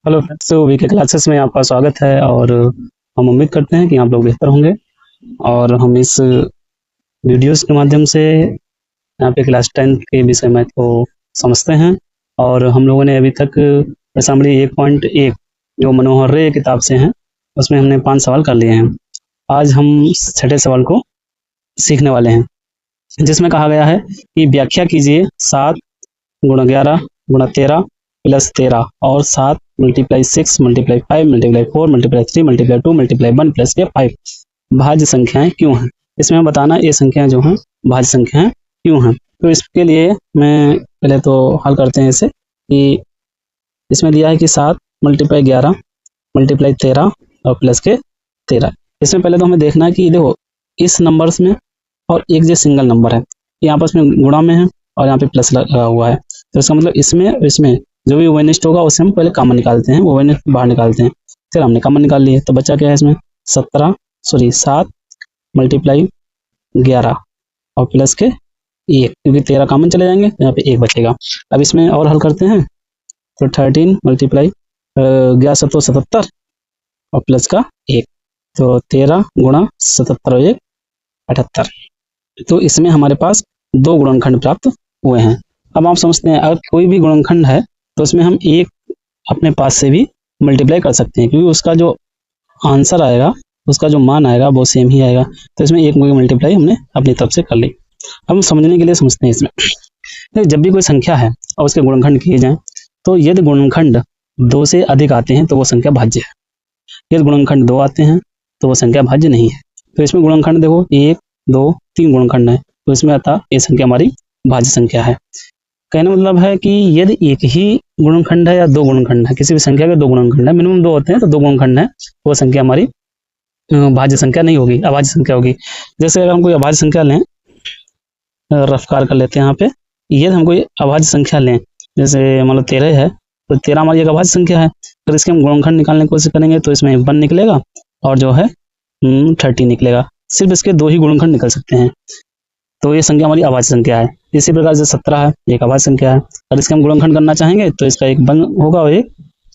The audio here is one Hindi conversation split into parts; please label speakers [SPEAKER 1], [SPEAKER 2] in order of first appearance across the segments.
[SPEAKER 1] हेलो फ्रेंड्स, तो वीके क्लासेस में आपका स्वागत है और हम उम्मीद करते हैं कि आप लोग बेहतर होंगे। और हम इस वीडियोस के माध्यम से यहाँ पे क्लास 10 के विषय मैथ को समझते हैं। और हम लोगों ने अभी तक असेंबली 1.1 जो मनोहर रे किताब से हैं उसमें हमने 5 सवाल कर लिए हैं। आज हम छठे सवाल को सीखने वाले हैं, जिसमें कहा गया है कि व्याख्या कीजिए 7 गुणा 11 गुणा 13 प्लस 13 और 7 multiply 6 multiply 5 multiply 4 multiply 3 multiply 2 multiply 1 plus के 5 भाज्य संख्याएं क्यों हैं। इसमें हम बताना ये संख्याएं जो हैं भाज्य संख्याएं क्यों हैं। तो इसके लिए मैं पहले तो हल करते हैं इसे कि इसमें दिया है कि 7 मल्टीप्लाई 11 मल्टीप्लाई 13 और प्लस के 13। इसमें पहले तो हमें देखना है कि देखो इस नंबर्स में और एक जो सिंगल नंबर है ये आपस में गुणा में है और यहाँ पे प्लस लगा हुआ है, तो इसका मतलब इसमें जो भी ओवेनिस्ट होगा उससे हम पहले कॉमन निकालते हैं, ओवेनिस्ट बाहर निकालते हैं। फिर हमने कॉमन निकाल लिए तो बच्चा क्या है इसमें 7 मल्टीप्लाई 11 और प्लस के 1, क्योंकि 13 कॉमन चले जाएंगे तो यहाँ पे 1 बचेगा। अब इसमें और हल करते हैं तो 13 मल्टीप्लाई 11 और प्लस का 1, तो 13 गुणा 77 और 1 78। तो इसमें हमारे पास 2 गुणनखंड प्राप्त हुए हैं। अब आप समझते हैं अगर कोई भी गुणनखंड है तो उसमें हम एक अपने पास से भी मल्टीप्लाई कर सकते हैं, क्योंकि उसका जो आंसर आएगा उसका जो मान आएगा वो सेम ही आएगा। तो इसमें एक मल्टीप्लाई हमने अपनी तरफ से कर ली। अब हम समझने के लिए समझते हैं इसमें जब भी कोई संख्या है और उसके गुणनखंड किए जाएं तो यदि गुणनखंड 2 से अधिक आते हैं तो वो संख्या भाज्य है, यदि गुणनखंड 2 आते हैं तो वो संख्या भाज्य नहीं है। तो इसमें गुणनखंड देखो 1 2 3 गुणनखंड है, तो इसमें अतः ये संख्या हमारी भाज्य संख्या है। कहने मतलब है कि यदि एक ही गुणनखंड है या 2 गुणनखंड है, किसी भी संख्या के 2 गुणनखंड है, मिनिमम 2 होते हैं तो 2 गुणनखंड है, वो संख्या हमारी भाज्य संख्या नहीं होगी, अभाज्य संख्या होगी। जैसे अगर हम कोई अभाज्य संख्या लें, रफ्कार कर लेते हैं यहाँ पे, यदि हम कोई अभाज्य संख्या लें जैसे मान लो 13 है तो 13 हमारी एक अभाज्य संख्या है। अगर इसके हम गुणनखंड निकालने की कोशिश करेंगे तो इसमें 1 निकलेगा और जो है 30 निकलेगा। सिर्फ इसके 2 ही गुणनखंड निकल सकते हैं, तो ये संख्या हमारी अभाज्य संख्या है। इसी प्रकार से 17 है, एक अभाज्य संख्या है। अगर इसका हम गुणनखंड करना चाहेंगे तो इसका एक 1 होगा और एक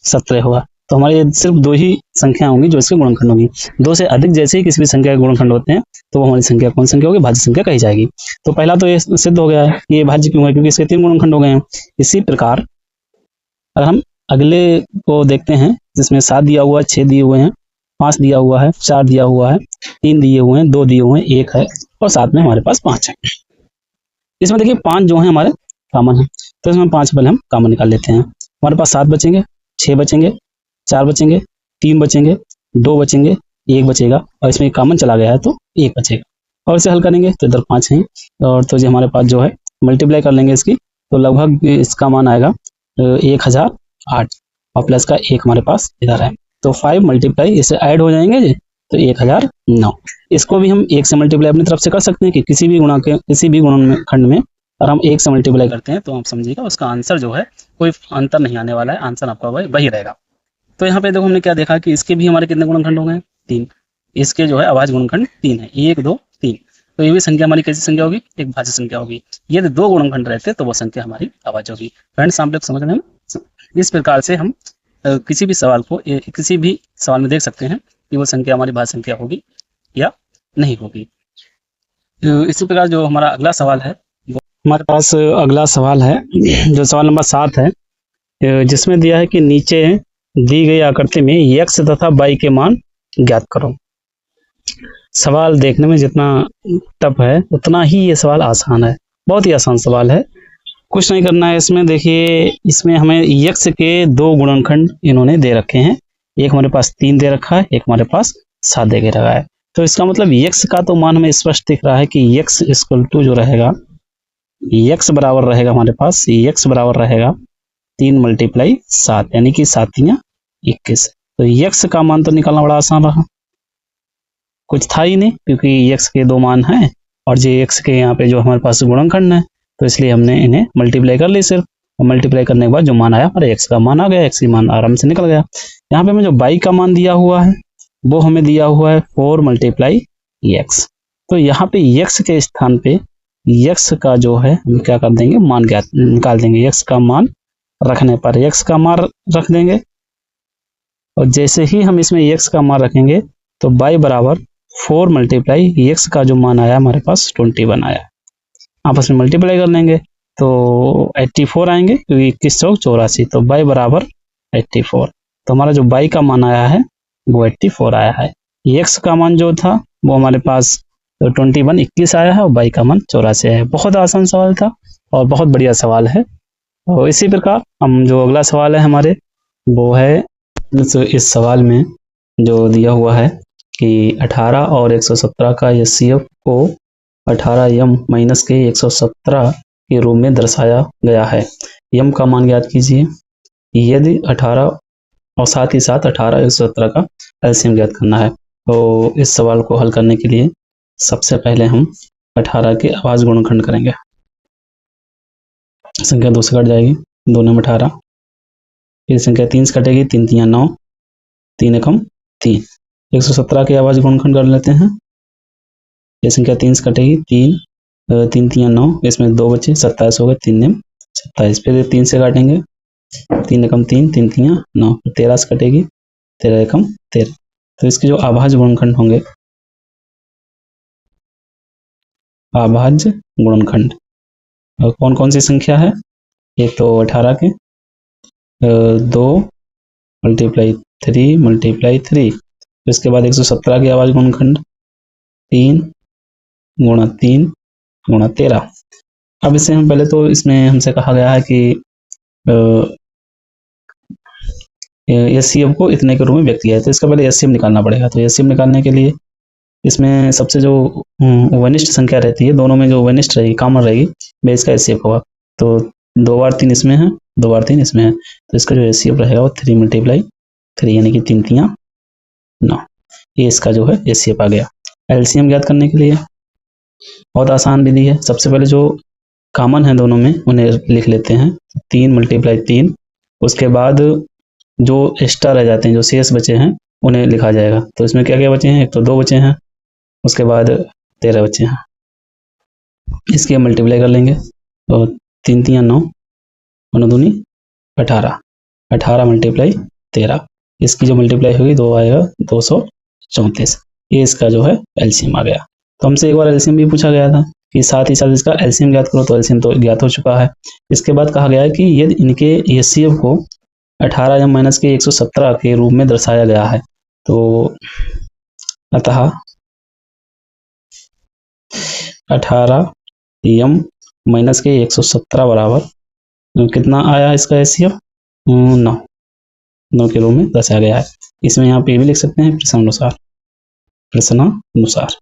[SPEAKER 1] 17 होगा। तो हमारे सिर्फ 2 ही संख्या होंगी जो इसके गुणनखंड होंगी। 2 से अधिक जैसे ही किसी भी संख्या के गुणनखंड होते हैं तो वो हमारी संख्या कौन संख्या होगी, भाज्य संख्या कही जाएगी। तो पहला तो ये सिद्ध हो गया है कि ये भाज्य क्यों है, क्योंकि इसके 3 गुणनखंड हो गए हैं। इसी प्रकार अगर हम अगले को देखते हैं जिसमें 7 दिया हुआ है, 6 दिए हुए हैं, 5 दिया हुआ है, 4 दिया हुआ है, 3 दिए हुए हैं, 2 दिए हुए हैं, 1 है और साथ में हमारे पास 5 है। इसमें देखिए 5 जो है हमारे कॉमन है, तो इसमें 5 पहले हम कॉमन निकाल लेते हैं। हमारे पास 7 बचेंगे, 6 बचेंगे, 4 बचेंगे, 3 बचेंगे, 2 बचेंगे, 1 बचेगा और इसमें कॉमन चला गया है तो 1 बचेगा। और इसे हल करेंगे तो इधर 5 हैं और तो जो हमारे पास जो है मल्टीप्लाई कर लेंगे इसकी, तो लगभग इसका मान आएगा 1008 और प्लस का 1 हमारे पास इधर है, तो 5 मल्टीप्लाई इसे ऐड हो जाएंगे जी तो 1009। इसको भी हम 1 से मल्टीप्लाई अपनी तरफ से कर सकते हैं कि किसी भी गुणनखंड में अगर हम 1 से मल्टीप्लाई करते हैं तो आप समझिएगा उसका आंसर जो है कोई अंतर नहीं आने वाला है, आंसर आपका वही रहेगा। तो यहाँ पे देखो हमने क्या देखा कि इसके भी हमारे कितने गुणनखंड हो गए, 3। इसके जो है अभाज्य गुणनखंड 3 है, 1 2 3। तो ये भी संख्या हमारी कैसी संख्या होगी, एक भाज्य संख्या होगी। यदि 2 गुणनखंड रहते तो वो संख्या हमारी अभाज्य होगी। फ्रेंड्स आप लोग समझ रहे हैं, इस प्रकार से हम किसी भी सवाल में देख सकते हैं कि वो संख्या हमारी भाज्य संख्या होगी या नहीं होगी। इसी प्रकार जो हमारा अगला सवाल है, हमारे पास अगला सवाल है जो सवाल नंबर 7 है, जिसमें दिया है कि नीचे दी गई आकृति में x तथा y के मान ज्ञात करो। सवाल देखने में जितना टफ है उतना ही ये सवाल आसान है, बहुत ही आसान सवाल है, कुछ नहीं करना है इसमें। देखिए इसमें हमें x के 2 गुणनखंड इन्होंने दे रखे हैं, एक हमारे पास 3 दे रखा है, एक हमारे पास 7 दे के रखा है। तो इसका मतलब x का तो मान हमें स्पष्ट दिख रहा है कि x इक्वल टू जो रहेगा, x बराबर रहेगा हमारे पास, x बराबर रहेगा 3 मल्टीप्लाई 7 यानी कि 7 3 21। तो x का मान तो निकालना बड़ा आसान रहा, कुछ था ही नहीं, क्योंकि x के 2 मान हैं और जो x के यहाँ पे जो हमारे पास गुणनखंड है तो इसलिए हमने इन्हें मल्टीप्लाई कर ली सिर्फ, और मल्टीप्लाई करने के बाद जो मान आया हमारे x का मान आ गया, x का मान आराम से निकल गया। यहाँ पे हमें जो y का मान दिया हुआ है वो हमें दिया हुआ है 4 मल्टीप्लाई x। तो यहाँ पे x के स्थान पे x का जो है हम क्या कर देंगे, मान निकाल देंगे। x का मान रखने पर x का मान रख देंगे और जैसे ही हम इसमें x का मान रखेंगे तो y बराबर 4 मल्टीप्लाई x का जो मान आया हमारे पास 21 आया। आपस में मल्टीप्लाई कर लेंगे तो 84 आएंगे, क्योंकि 21 चौक 84, तो y बराबर 84। तो हमारा जो y का मान आया है वो 84 आया है। x का मान जो था वो हमारे पास 21 आया है और y का मान 84 आया है। बहुत आसान सवाल था और बहुत बढ़िया सवाल है। और इसी प्रकार हम जो अगला सवाल है हमारे वो है, इस सवाल में जो दिया हुआ है कि 18 और 117 का HCF को 18m माइनस के 117 के रूप में दर्शाया गया है। m का मान ज्ञात कीजिए। यदि 18 और साथ ही साथ 18 117 का एलसीएम ज्ञात करना है। तो इस सवाल को हल करने के लिए सबसे पहले हम 18 के अभाज्य गुणनखंड करेंगे। संख्या 2 से कट जाएगी, 2 में 18, फिर संख्या 3 से कटेगी, 3 3 9, 3 एकम 3। 117 के अभाज्य गुणनखंड कर लेते हैं। ये संख्या 3 से कटेगी, 3 3 3 9, इसमें 2 बचे, 27 हो गए, 3 9 27। फिर 3 से काटेंगे, 3 एकम 3, 3 3 9, 13 से कटेगी, 13 एकम 13। तो इसके जो अभाज्य गुणनखंड होंगे, अभाज्य गुणनखंड कौन कौन सी संख्या है? एक तो 18 के 2 मल्टीप्लाई 3 मल्टीप्लाई 3। इसके बाद 117 के अभाज्य गुणनखंड 3 गुणा 3 गुणा 13। अब इसे हम पहले तो इसमें हमसे कहा गया है कि एचसीएफ को इतने के रूप में व्यक्त किया है, तो इसका पहले एचसीएफ निकालना पड़ेगा। तो एचसीएफ निकालने के लिए इसमें सबसे जो वनिष्ठ संख्या रहती है, दोनों में जो वनिष्ठ रहेगी, कॉमन रहेगी, वह इसका एचसीएफ होगा। तो 2 बार 3 इसमें है, 2 बार 3 इसमें है, तो इसका जो एचसीएफ रहेगा वो 3 मल्टीप्लाई 3, यानी कि 3 3 9। ये इसका जो है एचसीएफ आ गया। एलसीएम ज्ञात करने के लिए बहुत आसान विधि है। सबसे पहले जो कॉमन है दोनों में उन्हें लिख लेते हैं, 3 मल्टीप्लाई 3। उसके बाद जो एक्स्ट्रा रह जाते हैं, जो शेष बचे हैं, उन्हें लिखा जाएगा। तो इसमें क्या क्या बचे हैं? एक तो 2 बचे हैं, उसके बाद 13 बचे हैं। इसके मल्टीप्लाई कर लेंगे तो 3 3 9, 9 दूनी 18, 18 मल्टीप्लाई 13। इसकी जो मल्टीप्लाई होगी 2 आएगा 234। ये इसका जो है एलसीएम आ गया। तो हमसे एक बार एलसीएम भी पूछा गया था कि साथ ही साथ इसका एलसीएम ज्ञात करो, तो एलसीएम तो ज्ञात हो चुका है। इसके बाद कहा गया है कि यदि इनके एचसीएफ को 18m माइनस के 117 के रूप में दर्शाया गया है, तो अतः 18m माइनस के 117 बराबर कितना आया इसका एचसीएफ? 9 के रूप में दर्शाया गया है। इसमें यहाँ पे भी लिख सकते हैं प्रश्नानुसार, प्रश्नानुसार।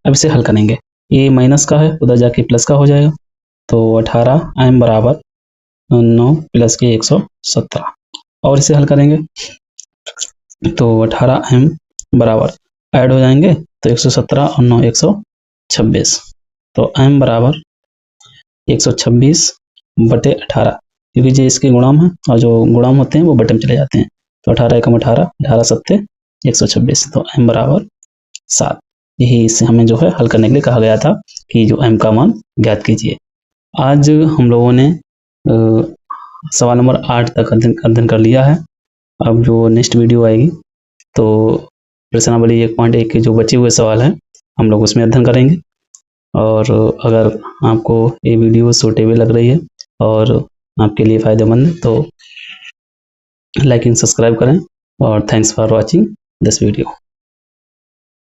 [SPEAKER 1] अब इसे हल करेंगे, ये माइनस का है, उधर जाके प्लस का हो जाएगा। तो 18m बराबर 9 प्लस के 117, और इसे हल करेंगे तो 18m बराबर ऐड हो जाएंगे, तो 117 और 9 126। तो m बराबर 126 बटे 18, क्योंकि जो इसके गुणाम है और जो गुणाम होते हैं वो बटे में चले जाते हैं। तो 18 एकम 18, 18 सत्ते 126, तो m बराबर 7। यही इससे हमें जो है हल करने के लिए कहा गया था कि जो m का मान ज्ञात कीजिए। आज हम लोगों ने सवाल नंबर 8 तक अध्ययन कर लिया है। अब जो नेक्स्ट वीडियो आएगी तो प्रश्नावली 1.1 के जो बचे हुए सवाल हैं हम लोग उसमें अध्ययन करेंगे। और अगर आपको ये वीडियो सूटेबल लग रही है और आपके लिए फ़ायदेमंद है तो लाइक एंड सब्सक्राइब करें। और thanks for watching this video.